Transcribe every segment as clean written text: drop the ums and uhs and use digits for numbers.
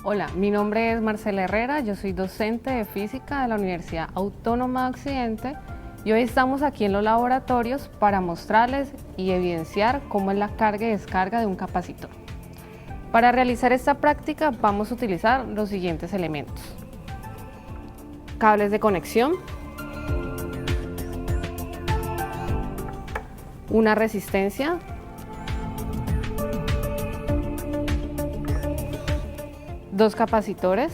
Hola, mi nombre es Marcela Herrera, yo soy docente de física de la Universidad Autónoma de Occidente y hoy estamos aquí en los laboratorios para mostrarles y evidenciar cómo es la carga y descarga de un capacitor. Para realizar esta práctica vamos a utilizar los siguientes elementos: cables de conexión, una resistencia, dos capacitores,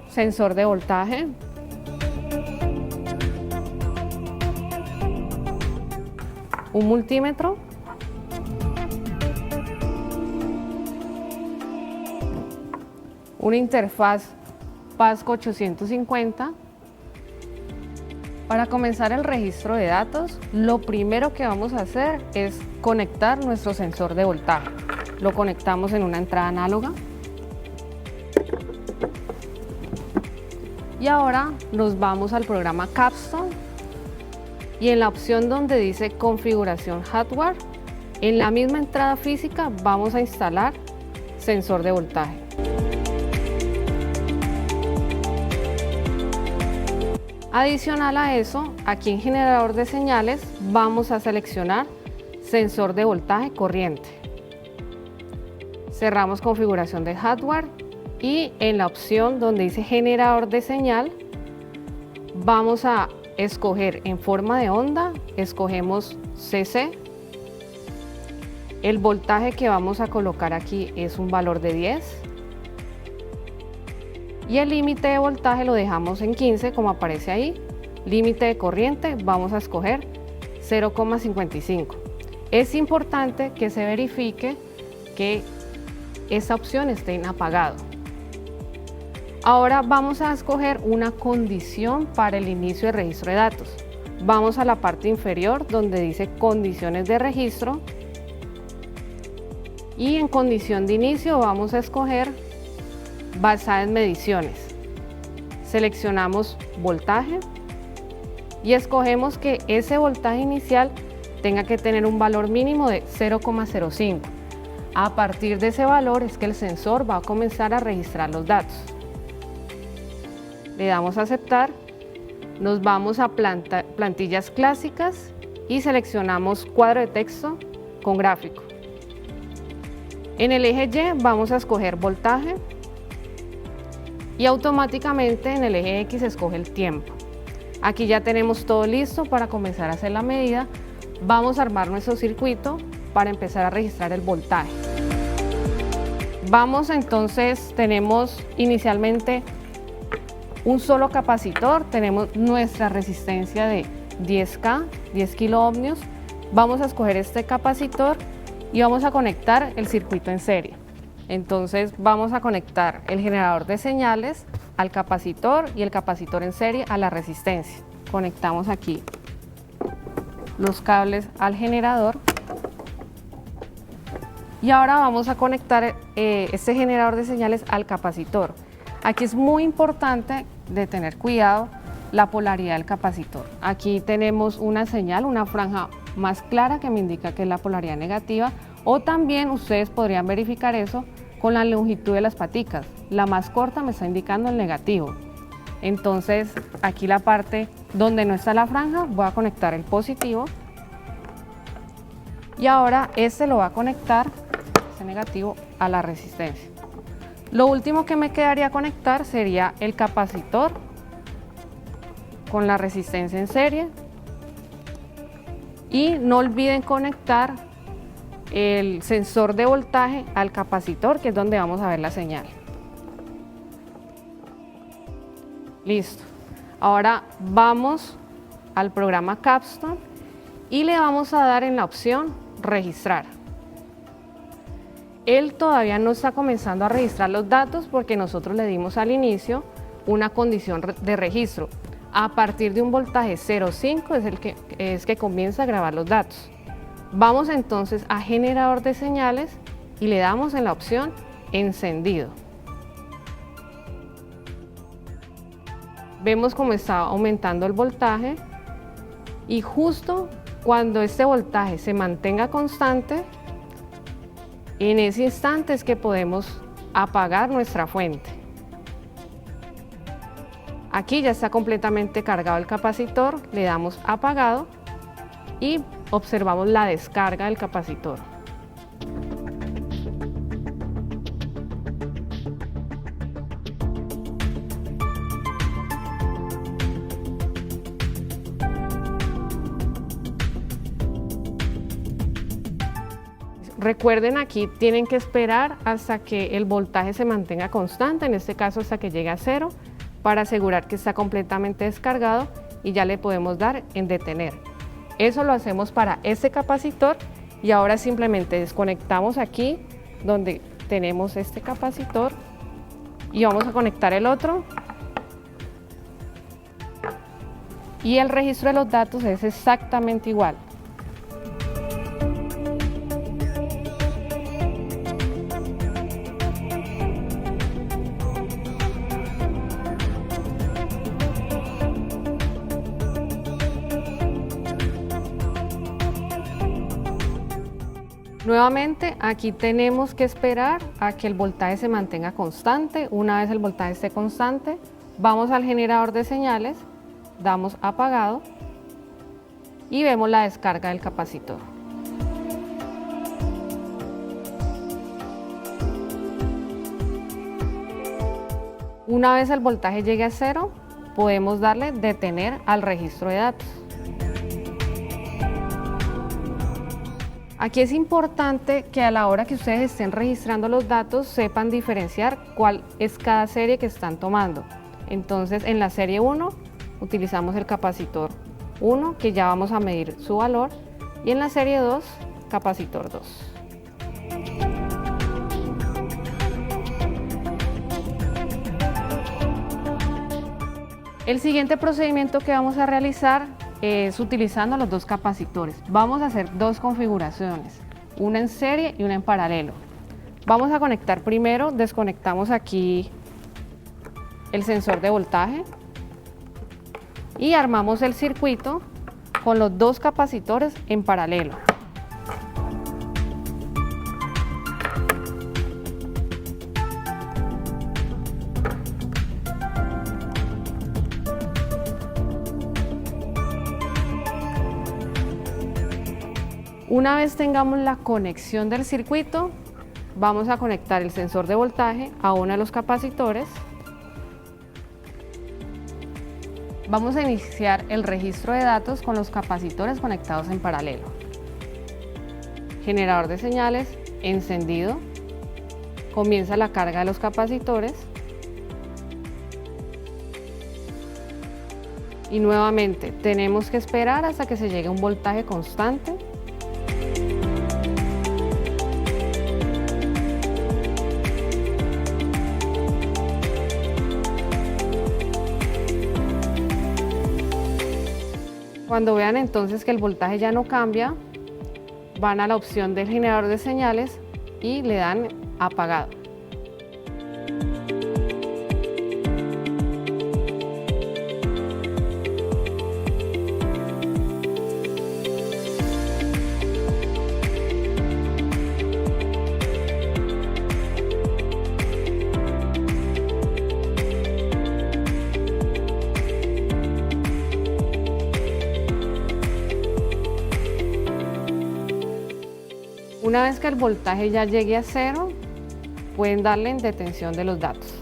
sensor de voltaje, un multímetro, una interfaz Pasco 850. Para comenzar el registro de datos, lo primero que vamos a hacer es conectar nuestro sensor de voltaje. Lo conectamos en una entrada análoga. Y ahora nos vamos al programa Capstone y en la opción donde dice configuración hardware, en la misma entrada física vamos a instalar sensor de voltaje. Adicional a eso, aquí en generador de señales vamos a seleccionar sensor de voltaje corriente. Cerramos configuración de hardware y en la opción donde dice generador de señal vamos a escoger en forma de onda, escogemos CC. El voltaje que vamos a colocar aquí es un valor de 10. Y el límite de voltaje lo dejamos en 15 como aparece ahí. Límite de corriente vamos a escoger 0,55. Es importante que se verifique que esta opción esté en apagado. Ahora vamos a escoger una condición para el inicio de registro de datos. Vamos a la parte inferior donde dice condiciones de registro y en condición de inicio vamos a escoger basada en mediciones. Seleccionamos voltaje y escogemos que ese voltaje inicial tenga que tener un valor mínimo de 0,05. A partir de ese valor es que el sensor va a comenzar a registrar los datos. Le damos a aceptar, nos vamos a plantillas clásicas y seleccionamos cuadro de texto con gráfico. En el eje Y vamos a escoger voltaje y automáticamente en el eje X se escoge el tiempo. Aquí ya tenemos todo listo para comenzar a hacer la medida. Vamos a armar nuestro circuito para empezar a registrar el voltaje. Tenemos inicialmente un solo capacitor, tenemos nuestra resistencia de 10K, 10 kiloohmios. Vamos a escoger este capacitor y vamos a conectar el circuito en serie. Entonces vamos a conectar el generador de señales al capacitor y el capacitor en serie a la resistencia. Conectamos aquí los cables al generador y ahora vamos a conectar este generador de señales al capacitor. Aquí es muy importante de tener cuidado la polaridad del capacitor. Aquí tenemos una señal, una franja más clara que me indica que es la polaridad negativa, o también ustedes podrían verificar eso con la longitud de las paticas. La más corta me está indicando el negativo. Entonces aquí la parte donde no está la franja voy a conectar el positivo y ahora este lo va a conectar, este negativo, a la resistencia. Lo último que me quedaría conectar sería el capacitor con la resistencia en serie y no olviden conectar el sensor de voltaje al capacitor, que es donde vamos a ver la señal. Listo. Ahora vamos al programa Capstone y le vamos a dar en la opción registrar. Él todavía no está comenzando a registrar los datos porque nosotros le dimos al inicio una condición de registro. A partir de un voltaje 0,5 es que comienza a grabar los datos. Vamos entonces a generador de señales y le damos en la opción encendido. Vemos cómo está aumentando el voltaje y justo Cuando este voltaje se mantenga constante, en ese instante es que podemos apagar nuestra fuente. Aquí ya está completamente cargado el capacitor, le damos apagado y observamos la descarga del capacitor. Recuerden, aquí tienen que esperar hasta que el voltaje se mantenga constante, en este caso hasta que llegue a 0, para asegurar que está completamente descargado y ya le podemos dar en detener. Eso lo hacemos para este capacitor y ahora simplemente desconectamos aquí donde tenemos este capacitor y vamos a conectar el otro. Y el registro de los datos es exactamente igual. Nuevamente, aquí tenemos que esperar a que el voltaje se mantenga constante. Una vez el voltaje esté constante, vamos al generador de señales, damos apagado y vemos la descarga del capacitor. Una vez el voltaje llegue a 0, podemos darle detener al registro de datos. Aquí es importante que a la hora que ustedes estén registrando los datos sepan diferenciar cuál es cada serie que están tomando. Entonces, en la serie 1 utilizamos el capacitor 1, que ya vamos a medir su valor, y en la serie 2, capacitor 2. El siguiente procedimiento que vamos a realizar es utilizando los dos capacitores. Vamos a hacer dos configuraciones, una en serie y una en paralelo. Vamos a conectar primero, desconectamos aquí el sensor de voltaje y armamos el circuito con los dos capacitores en paralelo. Una vez tengamos la conexión del circuito, vamos a conectar el sensor de voltaje a uno de los capacitores. Vamos a iniciar el registro de datos con los capacitores conectados en paralelo. Generador de señales encendido. Comienza la carga de los capacitores. Y nuevamente tenemos que esperar hasta que se llegue a un voltaje constante. Cuando vean entonces que el voltaje ya no cambia, van a la opción del generador de señales y le dan apagado. Una vez que el voltaje ya llegue a 0, pueden darle en detención de los datos.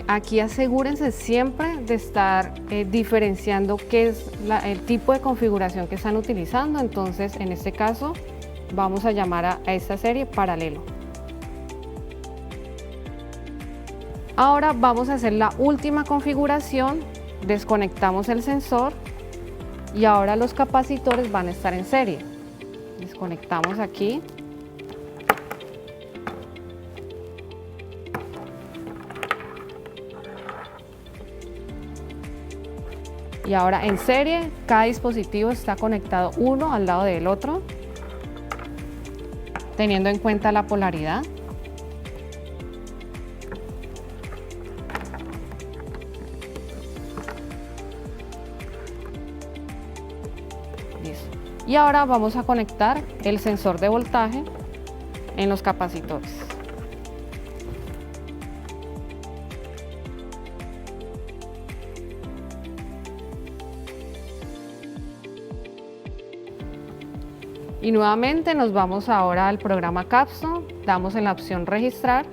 Aquí asegúrense siempre de estar diferenciando qué es el tipo de configuración que están utilizando. Entonces, en este caso, vamos a llamar a esta serie paralelo. Ahora vamos a hacer la última configuración, desconectamos el sensor y ahora los capacitores van a estar en serie. Desconectamos aquí. Y ahora en serie, cada dispositivo está conectado uno al lado del otro, teniendo en cuenta la polaridad. Y ahora vamos a conectar el sensor de voltaje en los capacitores. Y nuevamente nos vamos ahora al programa Capstone, damos en la opción registrar,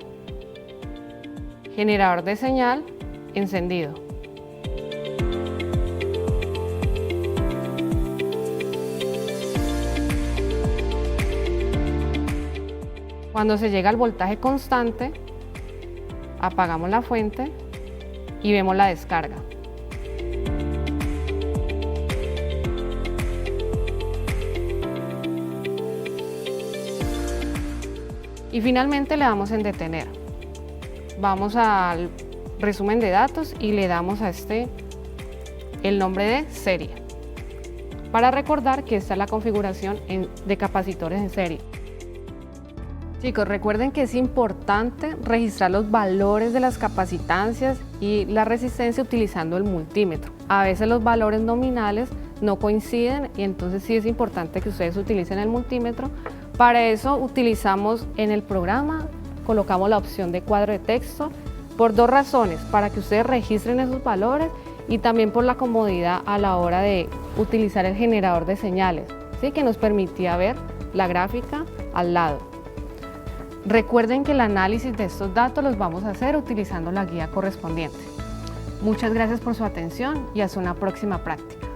generador de señal, encendido. Cuando se llega al voltaje constante, apagamos la fuente y vemos la descarga. Y finalmente le damos en detener. Vamos al resumen de datos y le damos a el nombre de serie, para recordar que esta es la configuración de capacitores en serie. Chicos, recuerden que es importante registrar los valores de las capacitancias y la resistencia utilizando el multímetro. A veces los valores nominales no coinciden y entonces sí es importante que ustedes utilicen el multímetro. Para eso utilizamos en el programa, colocamos la opción de cuadro de texto por dos razones: para que ustedes registren esos valores y también por la comodidad a la hora de utilizar el generador de señales, ¿sí? Que nos permitía ver la gráfica al lado. Recuerden que el análisis de estos datos los vamos a hacer utilizando la guía correspondiente. Muchas gracias por su atención y hasta una próxima práctica.